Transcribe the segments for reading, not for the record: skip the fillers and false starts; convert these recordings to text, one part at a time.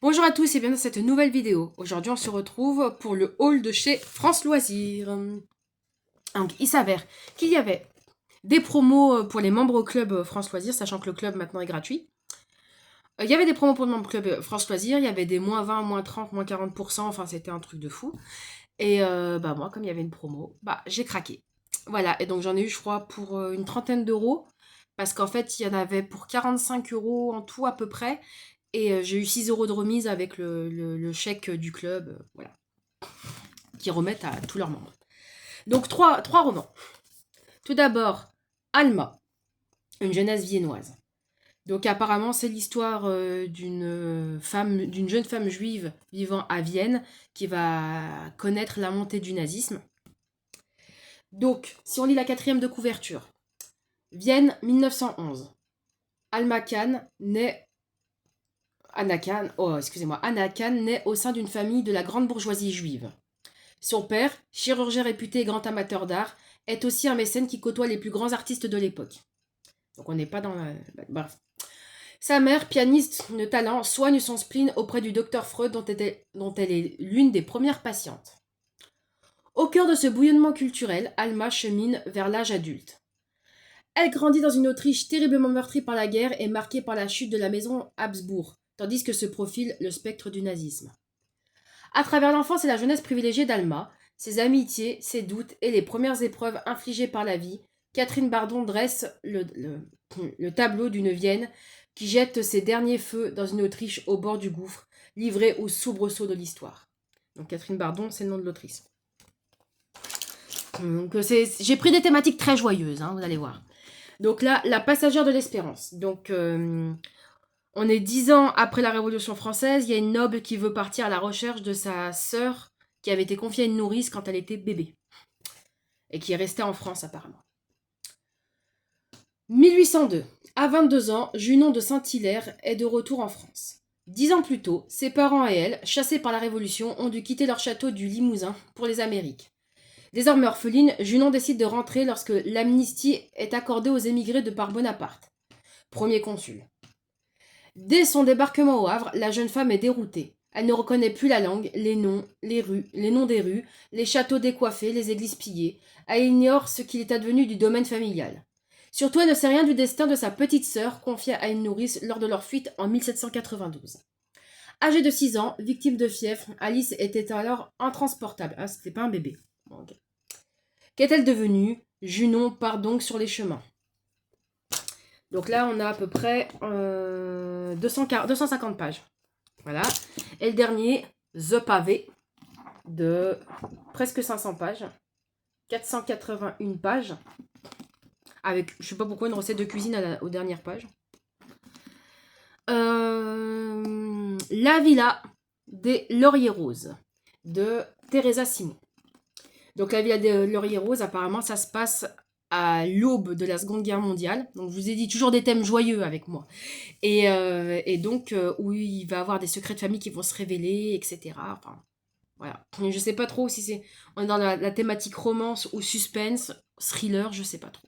Bonjour à tous et bienvenue dans cette nouvelle vidéo. Aujourd'hui on se retrouve pour le haul de chez France Loisirs. Donc il s'avère qu'il y avait des promos pour les membres au club France Loisirs, sachant que le club maintenant est gratuit. Il y avait des promos pour le membre club France Loisirs, il y avait des moins 20, moins 30, moins 40%, enfin c'était un truc de fou. Et moi comme il y avait une promo, j'ai craqué. Voilà, et donc j'en ai eu je crois pour une trentaine d'euros. Parce qu'en fait il y en avait pour 45 euros en tout à peu près. Et j'ai eu 6 euros de remise avec le chèque du club, voilà, qui remettent à tous leurs membres. Donc, trois romans. Tout d'abord, Alma, une jeunesse viennoise. Donc, apparemment, c'est l'histoire d'une jeune femme juive vivant à Vienne qui va connaître la montée du nazisme. Donc, si on lit la quatrième de couverture, Vienne, 1911. Alma Kahn naît Anna Kahn naît au sein d'une famille de la grande bourgeoisie juive. Son père, chirurgien réputé et grand amateur d'art, est aussi un mécène qui côtoie les plus grands artistes de l'époque. Donc on n'est pas dans la... Bref. Sa mère, pianiste de talent, soigne son spleen auprès du docteur Freud dont elle est l'une des premières patientes. Au cœur de ce bouillonnement culturel, Alma chemine vers l'âge adulte. Elle grandit dans une Autriche terriblement meurtrie par la guerre et marquée par la chute de la maison Habsbourg, tandis que se profile le spectre du nazisme. À travers l'enfance et la jeunesse privilégiée d'Alma, ses amitiés, ses doutes et les premières épreuves infligées par la vie, Catherine Bardon dresse le tableau d'une Vienne qui jette ses derniers feux dans une Autriche au bord du gouffre, livrée aux soubresauts de l'histoire. Donc Catherine Bardon, c'est le nom de l'autrice. Donc j'ai pris des thématiques très joyeuses, vous allez voir. Donc là, la passagère de l'espérance. Donc on est 10 ans après la Révolution française, il y a une noble qui veut partir à la recherche de sa sœur qui avait été confiée à une nourrice quand elle était bébé. Et qui est restée en France apparemment. 1802. À 22 ans, Junon de Saint-Hilaire est de retour en France. 10 ans plus tôt, ses parents et elle, chassés par la Révolution, ont dû quitter leur château du Limousin pour les Amériques. Désormais orpheline, Junon décide de rentrer lorsque l'amnistie est accordée aux émigrés de par Bonaparte, premier consul. Dès son débarquement au Havre, la jeune femme est déroutée. Elle ne reconnaît plus la langue, les noms, les noms des rues, les châteaux décoiffés, les églises pillées. Elle ignore ce qu'il est advenu du domaine familial. Surtout, elle ne sait rien du destin de sa petite sœur, confiée à une nourrice lors de leur fuite en 1792. Âgée de 6 ans, victime de fièvre, Alice était alors intransportable. Ah, c'était pas un bébé. Bon, okay. Qu'est-elle devenue? Junon part donc sur les chemins. Donc là, on a à peu près 250 pages. Voilà. Et le dernier, The Pavé, de presque 500 pages. 481 pages. Avec, je sais pas pourquoi, une recette de cuisine aux dernières pages. La Villa des Lauriers Roses, de Teresa Simon. Donc la Villa des Lauriers Roses, apparemment, ça se passe à l'aube de la Seconde Guerre mondiale. Donc je vous ai dit toujours des thèmes joyeux avec moi. Et donc où il va y avoir des secrets de famille qui vont se révéler, etc. Enfin, voilà. Je sais pas trop si on est dans la thématique romance ou suspense, thriller, je sais pas trop.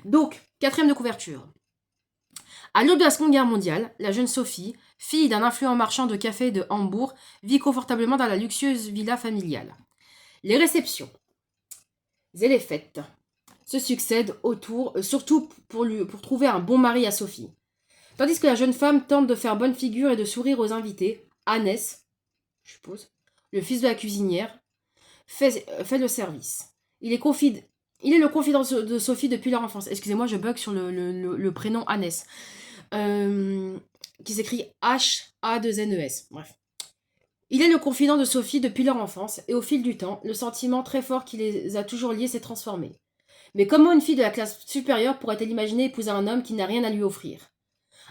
Donc, quatrième de couverture. À l'aube de la Seconde Guerre mondiale, la jeune Sophie, fille d'un influent marchand de café de Hambourg, vit confortablement dans la luxueuse villa familiale. Les réceptions et les fêtes se succèdent surtout pour trouver un bon mari à Sophie. Tandis que la jeune femme tente de faire bonne figure et de sourire aux invités, Hannes, je suppose, le fils de la cuisinière, fait le service. Il est le confident de Sophie depuis leur enfance. Excusez-moi, je bug sur le prénom Hannes. Qui s'écrit H-A-2-N-E-S. Bref. Il est le confident de Sophie depuis leur enfance, et au fil du temps, le sentiment très fort qui les a toujours liés s'est transformé. Mais comment une fille de la classe supérieure pourrait-elle imaginer épouser un homme qui n'a rien à lui offrir?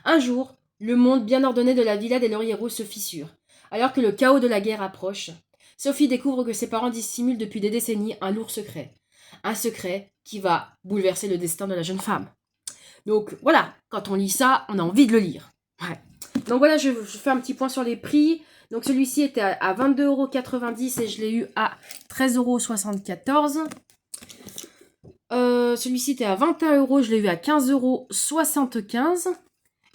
Un jour, le monde bien ordonné de la villa des Lauriers Roses se fissure. Alors que le chaos de la guerre approche, Sophie découvre que ses parents dissimulent depuis des décennies un lourd secret. Un secret qui va bouleverser le destin de la jeune femme. Donc voilà, quand on lit ça, on a envie de le lire. Ouais. Donc voilà, je fais un petit point sur les prix. Donc celui-ci était à 22,90 € et je l'ai eu à 13,74 €. Celui-ci était à 21 €, je l'ai eu à 15,75 €.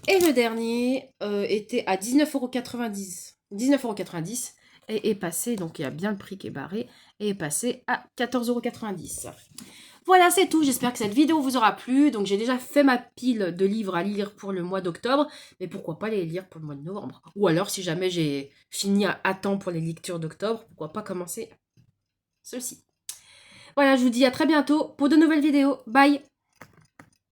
Et le dernier était à 19,90 €. 19,90 € et est passé, donc il y a bien le prix qui est barré, et est passé à 14,90 €. Voilà, c'est tout. J'espère que cette vidéo vous aura plu. Donc, j'ai déjà fait ma pile de livres à lire pour le mois d'octobre. Mais pourquoi pas les lire pour le mois de novembre? Ou alors, si jamais j'ai fini à temps pour les lectures d'octobre, pourquoi pas commencer ceci? Voilà, je vous dis à très bientôt pour de nouvelles vidéos. Bye!